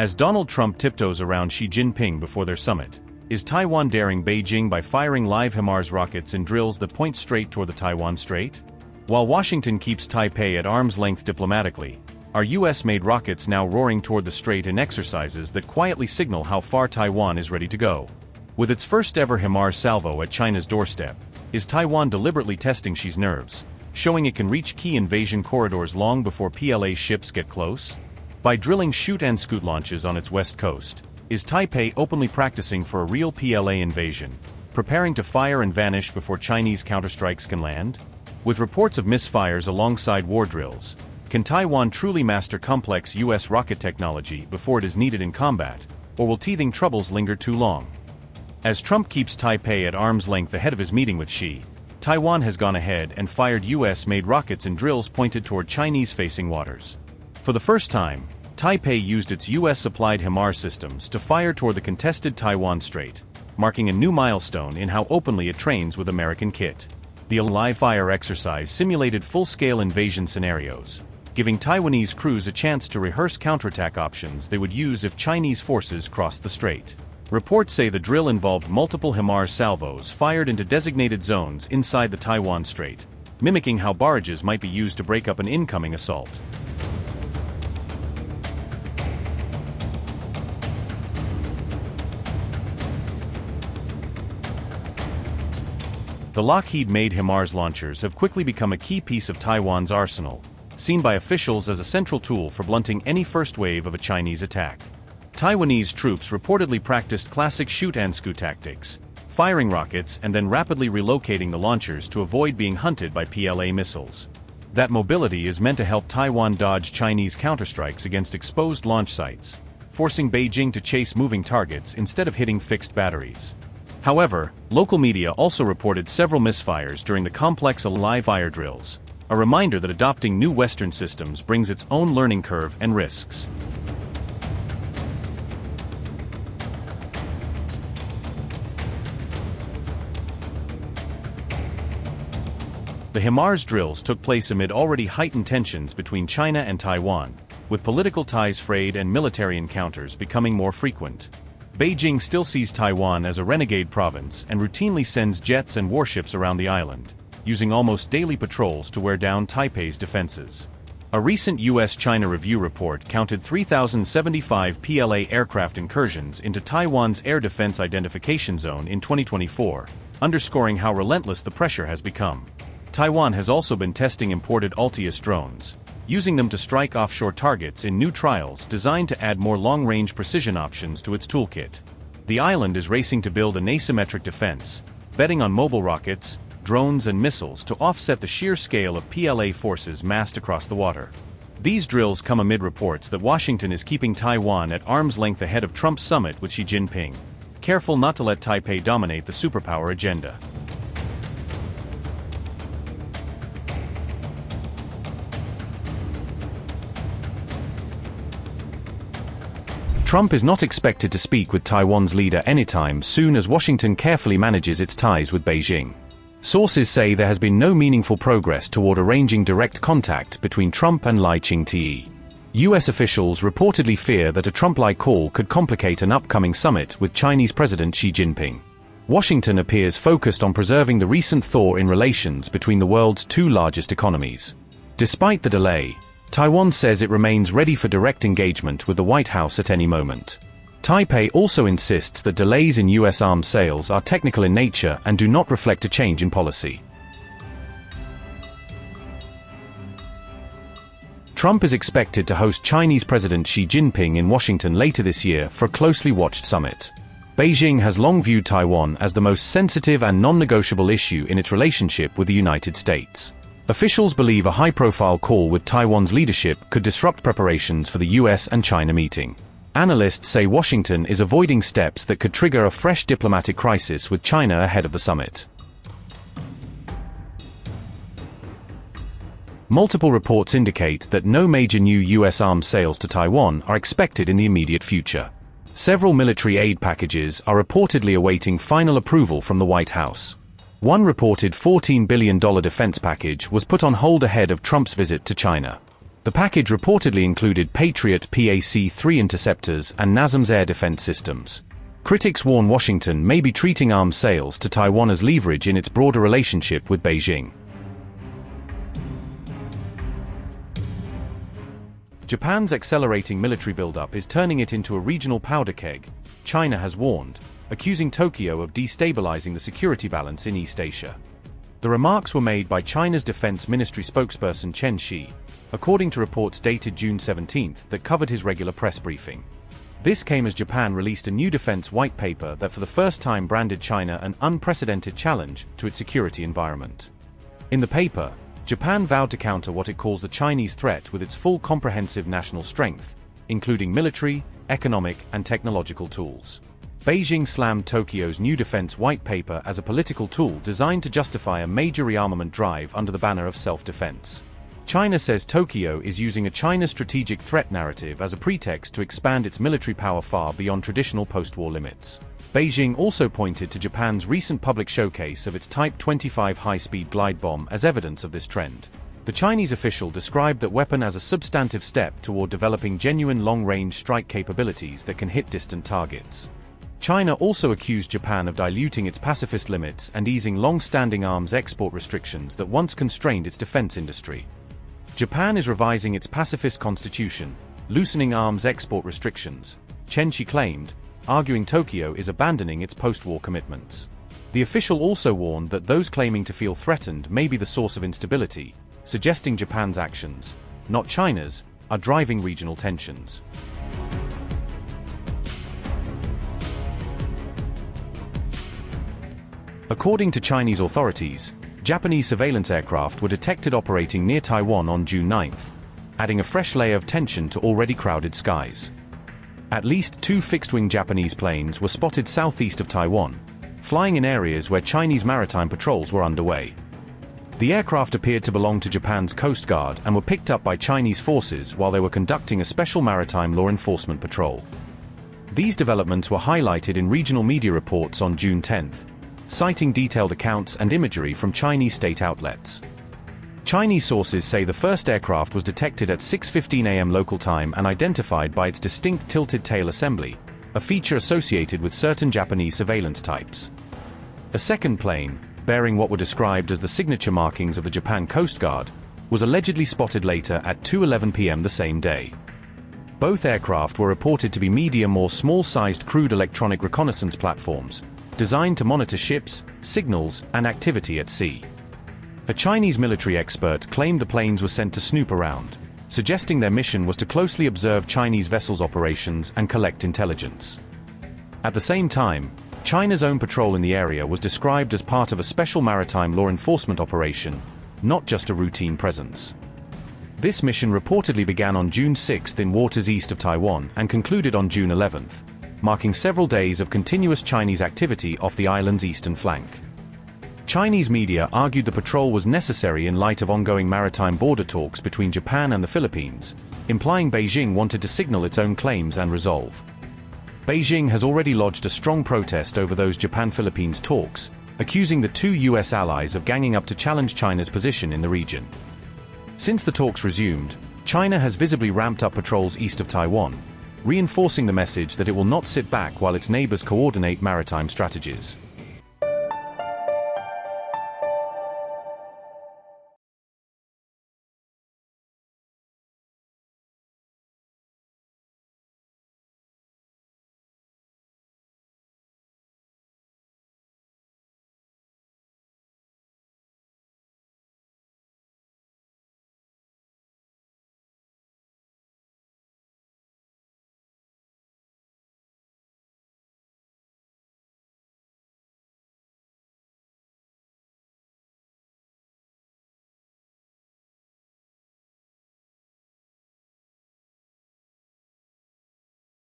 As Donald Trump tiptoes around Xi Jinping before their summit, is Taiwan daring Beijing by firing live HIMARS rockets in drills that point straight toward the Taiwan Strait? While Washington keeps Taipei at arm's length diplomatically, are US-made rockets now roaring toward the strait in exercises that quietly signal how far Taiwan is ready to go? With its first-ever HIMARS salvo at China's doorstep, is Taiwan deliberately testing Xi's nerves, showing it can reach key invasion corridors long before PLA ships get close? By drilling shoot-and-scoot launches on its west coast, is Taipei openly practicing for a real PLA invasion, preparing to fire and vanish before Chinese counterstrikes can land? With reports of misfires alongside war drills, can Taiwan truly master complex US rocket technology before it is needed in combat, or will teething troubles linger too long? As Trump keeps Taipei at arm's length ahead of his meeting with Xi, Taiwan has gone ahead and fired US-made rockets in drills pointed toward Chinese-facing waters. For the first time, Taipei used its US-supplied HIMARS systems to fire toward the contested Taiwan Strait, marking a new milestone in how openly it trains with American kit. The live-fire exercise simulated full-scale invasion scenarios, giving Taiwanese crews a chance to rehearse counterattack options they would use if Chinese forces crossed the strait. Reports say the drill involved multiple HIMARS salvos fired into designated zones inside the Taiwan Strait, mimicking how barrages might be used to break up an incoming assault. The Lockheed-made HIMARS launchers have quickly become a key piece of Taiwan's arsenal, seen by officials as a central tool for blunting any first wave of a Chinese attack. Taiwanese troops reportedly practiced classic shoot-and-scoot tactics, firing rockets and then rapidly relocating the launchers to avoid being hunted by PLA missiles. That mobility is meant to help Taiwan dodge Chinese counterstrikes against exposed launch sites, forcing Beijing to chase moving targets instead of hitting fixed batteries. However, local media also reported several misfires during the complex live-fire drills, a reminder that adopting new Western systems brings its own learning curve and risks. The HIMARS drills took place amid already heightened tensions between China and Taiwan, with political ties frayed and military encounters becoming more frequent. Beijing still sees Taiwan as a renegade province and routinely sends jets and warships around the island, using almost daily patrols to wear down Taipei's defenses. A recent US-China review report counted 3,075 PLA aircraft incursions into Taiwan's Air Defense Identification Zone in 2024, underscoring how relentless the pressure has become. Taiwan has also been testing imported Altius drones, using them to strike offshore targets in new trials designed to add more long-range precision options to its toolkit. The island is racing to build an asymmetric defense, betting on mobile rockets, drones and missiles to offset the sheer scale of PLA forces massed across the water. These drills come amid reports that Washington is keeping Taiwan at arm's length ahead of Trump's summit with Xi Jinping, careful not to let Taipei dominate the superpower agenda. Trump is not expected to speak with Taiwan's leader anytime soon as Washington carefully manages its ties with Beijing. Sources say there has been no meaningful progress toward arranging direct contact between Trump and Lai Ching-te. US officials reportedly fear that a Trump-like call could complicate an upcoming summit with Chinese President Xi Jinping. Washington appears focused on preserving the recent thaw in relations between the world's two largest economies. Despite the delay, Taiwan says it remains ready for direct engagement with the White House at any moment. Taipei also insists that delays in US arms sales are technical in nature and do not reflect a change in policy. Trump is expected to host Chinese President Xi Jinping in Washington later this year for a closely watched summit. Beijing has long viewed Taiwan as the most sensitive and non-negotiable issue in its relationship with the United States. Officials believe a high-profile call with Taiwan's leadership could disrupt preparations for the US and China meeting. Analysts say Washington is avoiding steps that could trigger a fresh diplomatic crisis with China ahead of the summit. Multiple reports indicate that no major new US arms sales to Taiwan are expected in the immediate future. Several military aid packages are reportedly awaiting final approval from the White House. One reported $14 billion defense package was put on hold ahead of Trump's visit to China. The package reportedly included Patriot PAC-3 interceptors and NASAMS air defense systems. Critics warn Washington may be treating arms sales to Taiwan as leverage in its broader relationship with Beijing. Japan's accelerating military buildup is turning it into a regional powder keg, China has warned, accusing Tokyo of destabilizing the security balance in East Asia. The remarks were made by China's Defense Ministry spokesperson Chen Shi, according to reports dated June 17 that covered his regular press briefing. This came as Japan released a new defense white paper that for the first time branded China an unprecedented challenge to its security environment. In the paper, Japan vowed to counter what it calls the Chinese threat with its full comprehensive national strength, including military, economic, and technological tools. Beijing slammed Tokyo's new defense white paper as a political tool designed to justify a major rearmament drive under the banner of self-defense. China says Tokyo is using a China strategic threat narrative as a pretext to expand its military power far beyond traditional post-war limits. Beijing also pointed to Japan's recent public showcase of its Type 25 high-speed glide bomb as evidence of this trend. The Chinese official described that weapon as a substantive step toward developing genuine long-range strike capabilities that can hit distant targets. China also accused Japan of diluting its pacifist limits and easing long-standing arms export restrictions that once constrained its defense industry. Japan is revising its pacifist constitution, loosening arms export restrictions, Chen Shi claimed, arguing Tokyo is abandoning its post-war commitments. The official also warned that those claiming to feel threatened may be the source of instability, suggesting Japan's actions, not China's, are driving regional tensions. According to Chinese authorities, Japanese surveillance aircraft were detected operating near Taiwan on June 9, adding a fresh layer of tension to already crowded skies. At least 2 fixed-wing Japanese planes were spotted southeast of Taiwan, flying in areas where Chinese maritime patrols were underway. The aircraft appeared to belong to Japan's Coast Guard and were picked up by Chinese forces while they were conducting a special maritime law enforcement patrol. These developments were highlighted in regional media reports on June 10, citing detailed accounts and imagery from Chinese state outlets. Chinese sources say the first aircraft was detected at 6:15 a.m. local time and identified by its distinct tilted tail assembly, a feature associated with certain Japanese surveillance types. A second plane, bearing what were described as the signature markings of the Japan Coast Guard, was allegedly spotted later at 2:11 p.m. the same day. Both aircraft were reported to be medium or small-sized crude electronic reconnaissance platforms, designed to monitor ships, signals, and activity at sea. A Chinese military expert claimed the planes were sent to snoop around, suggesting their mission was to closely observe Chinese vessels' operations and collect intelligence. At the same time, China's own patrol in the area was described as part of a special maritime law enforcement operation, not just a routine presence. This mission reportedly began on June 6 in waters east of Taiwan and concluded on June 11, marking several days of continuous Chinese activity off the island's eastern flank. Chinese media argued the patrol was necessary in light of ongoing maritime border talks between Japan and the Philippines, implying Beijing wanted to signal its own claims and resolve. Beijing has already lodged a strong protest over those Japan-Philippines talks, accusing the 2 U.S. allies of ganging up to challenge China's position in the region. Since the talks resumed, China has visibly ramped up patrols east of Taiwan, reinforcing the message that it will not sit back while its neighbors coordinate maritime strategies.